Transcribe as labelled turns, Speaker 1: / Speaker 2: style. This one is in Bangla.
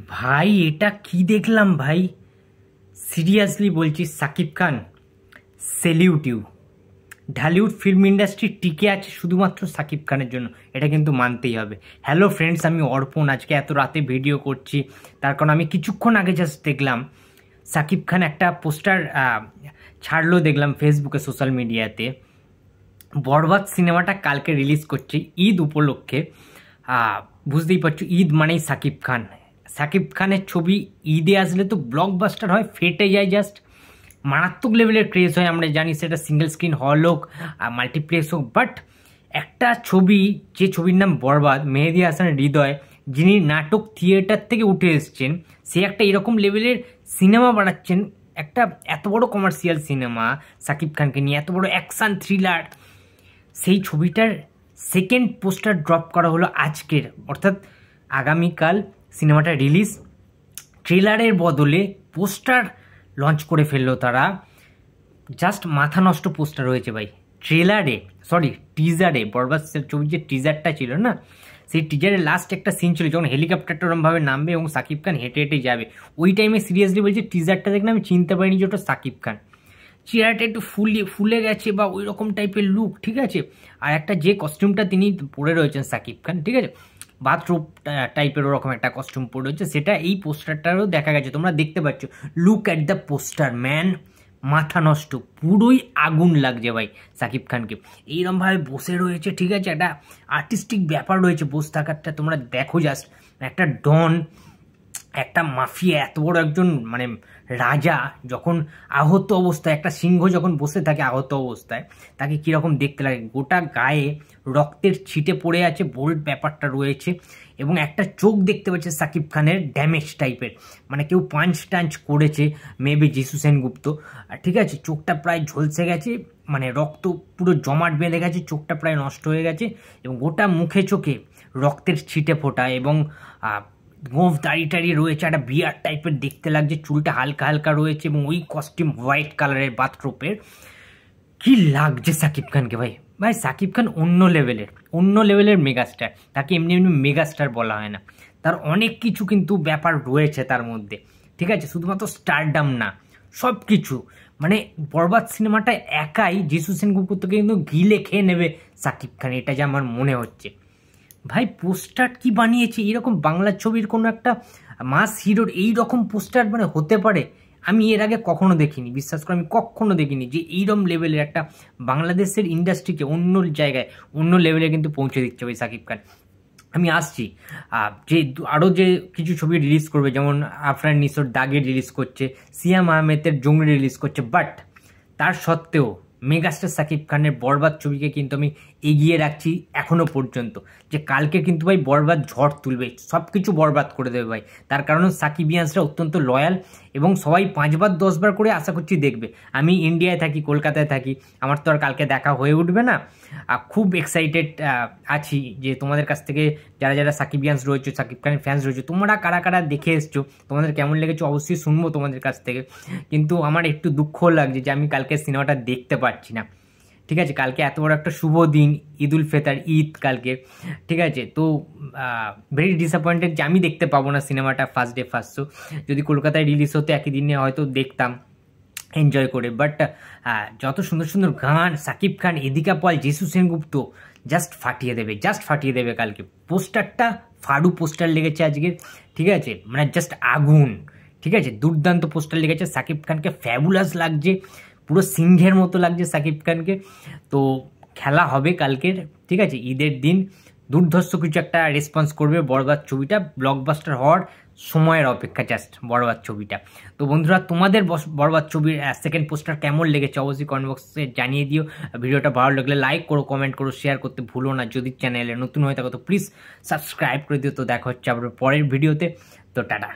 Speaker 1: ভাই এটা কি দেখলাম ভাই, সিরিয়াসলি বলছি Shakib Khan salute you. Dhallywood film industry টিকে আছে শুধুমাত্র সাকিব খানের জন্য, এটা কিন্তু মানতেই হবে। হ্যালো ফ্রেন্ডস, আমি অর্পণ। আজকে এত রাতে ভিডিও করছি তার কারণ আমি কিছুক্ষণ আগে জাস্ট দেখলাম সাকিব খান একটা পোস্টার ছাড়লো, দেখলাম ফেসবুকে, সোশ্যাল মিডিয়াতে। বরবাদ সিনেমাটা কালকে রিলিজ করছে ঈদ উপলক্ষে। বুঝতেই পারছো, ঈদ মানেই সাকিব খান। সাকিব খানের ছবি ঈদে আসলে তো ব্লকবাস্টার হয়, ফেটে যায়, জাস্ট মারাত্মক লেভেলের ক্রেজ হয়। আমরা জানি সেটা সিঙ্গেল স্ক্রিন হল হোক, মাল্টিপ্লেক্স হোক। বাট একটা ছবি, যে ছবির নাম বরবাদ, মেহেদী হাসানের হৃদয়, যিনি নাটক থিয়েটার থেকে উঠে এসছেন, সে একটা এরকম লেভেলের সিনেমা বানাচ্ছেন, একটা এত বড় কমার্শিয়াল সিনেমা সাকিব খানকে নিয়ে, এত বড় অ্যাকশান থ্রিলার। সেই ছবিটার সেকেন্ড পোস্টার ড্রপ করা হলো আজকের, অর্থাৎ আগামীকাল সিনেমাটা রিলিজ। ট্রেলারের বদলে পোস্টার লঞ্চ করে ফেললো তারা। জাস্ট মাথা নষ্ট পোস্টার হয়েছে ভাই। টিজারে, বরবাদ ছবির যে টিজারটা ছিল না, সেই টিজারের লাস্ট একটা সিন ছিল যখন হেলিকপ্টারটা ওরমভাবে নামবে এবং সাকিব খান হেঁটে হেঁটে যাবে। ওই টাইমে সিরিয়াসলি বলছি টিজারটা দেখলে আমি চিনতে পারিনি যে ওটা সাকিব খান। চেহারাটা একটু ফুলে গেছে বা ওই রকম টাইপের লুক, ঠিক আছে। আর একটা যে কস্টিউমটা তিনি পরে রয়েছেন সাকিব খান, ঠিক আছে, বাথরুম টাইপের ওরকম একটা কস্টিউম পরে রয়েছে, সেটা এই পোস্টারটারও দেখা গেছে, তোমরা দেখতে পাচ্ছ। Look at the poster man, মাথা নষ্ট, পুরোই আগুন লাগছে ভাই সাকিব খানকে। এইরকমভাবে বসে রয়েছে, ঠিক আছে, একটা আর্টিস্টিক ব্যাপার রয়েছে বসে থাকারটা। তোমরা দেখো জাস্ট, একটা ডন, একটা মাফিয়া, এত বড় একজন মানে রাজা যখন আহত অবস্থায়, একটা সিংহ যখন বসে থাকে আহত অবস্থায়, তাকে কীরকম দেখতে লাগে। গোটা গায়ে রক্তের ছিটে পড়ে আছে, বোল্ড ব্যাপারটা রয়েছে। এবং একটা চোখ দেখতে পাচ্ছে সাকিব খানের ড্যামেজ টাইপের, মানে কেউ পাঞ্চ টাঞ্চ করেছে, মেবি যিশু সেনগুপ্ত, ঠিক আছে। চোখটা প্রায় ঝলসে গেছে, মানে রক্ত পুরো জমাট বেঁধে গেছে, চোখটা প্রায় নষ্ট হয়ে গেছে এবং গোটা মুখে চোখে রক্তের ছিটে ফোটা। এবং গোঁফ দাড়ি রয়েছে, একটা বিয়ার টাইপের দেখতে লাগছে, চুলটা হালকা হালকা রয়েছে এবং ওই কস্টিউম হোয়াইট কালারের বাথরোপের। কি লাগছে সাকিব খানকে ভাই। ভাই সাকিব খান অন্য লেভেলের মেগাস্টার। তাকে এমনি এমনি মেগাস্টার বলা হয় না, তার অনেক কিছু কিন্তু ব্যাপার রয়েছে তার মধ্যে, ঠিক আছে। শুধুমাত্র স্টারডাম না, সব কিছু। মানে বরবাদ সিনেমাটা একাই যিশু সেনগুপ্তকে কিন্তু গিলে খেয়ে নেবে সাকিব খান, এটা যে আমার মনে হচ্ছে। ভাই পোস্টার কি বানিয়েছে, এরকম বাংলা ছবির কোনো একটা মাস হিরোর এইরকম পোস্টার মানে হতে পারে? আমি এর আগে কখনো দেখিনি, বিশ্বাস করে আমি কখনো দেখিনি যে এইরকম লেভেলের একটা বাংলাদেশের ইন্ডাস্ট্রিকে অন্য জায়গায়, অন্য লেভেলে কিন্তু পৌঁছে দিচ্ছে ভাই সাকিব খান। আমি আসছি যে আরও যে কিছু ছবি রিলিজ করবে, যেমন আফরান নিশোর দাগে রিলিজ করছে, সিয়াম আহমেদের জঙ্গলি রিলিজ করছে। বাট তার সত্ত্বেও মেগাস্টার সাকিব খানের বরবাদ ছবিকে কিন্তু আমি এগিয়ে রাখছি এখনও পর্যন্ত, যে কালকে কিন্তু ভাই বরবাদ ঝড় তুলবে, সব কিছু বরবাদ করে দেবে ভাই। তার কারণ সাকিবিয়ান্সরা অত্যন্ত লয়াল এবং সবাই 5 বার 10 বার করে আশা করছি দেখবে। আমি ইন্ডিয়ায় থাকি, কলকাতায় থাকি, আমার তো আর কালকে দেখা হয়ে উঠবে না। খুব এক্সাইটেড আছি যে তোমাদের কাছ থেকে যারা যারা সাকিবিয়ান্স রয়েছে, সাকিব খানের ফ্যান্স রয়েছে, তোমরা কারা কারা দেখে এসছো, তোমাদের কেমন লেগেছে অবশ্যই শুনবো তোমাদের কাছ থেকে। কিন্তু আমার একটু দুঃখ লাগছে যে আমি কালকে সিনেমাটা দেখতে পারছি না, ঠিক আছে। কালকে এত বড় একটা শুভ দিন, ঈদ উল ফিতর, ঈদ কালকে, ঠিক আছে। তো ভেরি ডিসঅ্যাপয়েন্টেড যে আমি দেখতে পাবো না সিনেমাটা ফার্স্ট ডে ফার্স্ট শো। যদি কলকাতায় রিলিজ হতো একই দিনে হয়তো দেখতাম এনজয় করে। বাট যত সুন্দর সুন্দর গান, সাকিব খান, এদিকা পল, যিশু সেনগুপ্ত, জাস্ট ফাটিয়ে দেবে কালকে। পোস্টারটা ফাড়ু পোস্টার লেগেছে আজকের, ঠিক আছে, মানে জাস্ট আগুন, ঠিক আছে, দুর্দান্ত পোস্টার লেগেছে। সাকিব খানকে ফ্যাবুলাস লাগছে, পুরো সিংহের মতো লাগছে সাকিব খানকে। তো খেলা হবে কালকের, ঠিক আছে, ঈদের দিন দুর্ধর্ষ কিছু একটা রেসপন্স করবে বরবাদ ছবিটা, ব্লকবাস্টার হওয়ার সময়ের অপেক্ষা জাস্ট বরবাদ ছবিটা। তো বন্ধুরা, তোমাদের বরবাদ ছবির সেকেন্ড পোস্টার কেমন লেগেছে অবশ্যই কমেন্ট বক্সে জানিয়ে দিও। ভিডিওটা ভালো লাগলে লাইক করো, কমেন্ট করো, শেয়ার করতে ভুলো না। যদি চ্যানেলে নতুন হয়ে থাকো তো প্লিজ সাবস্ক্রাইব করে দিও। তো দেখা হচ্ছে আবার পরের ভিডিওতে। তো টাটা।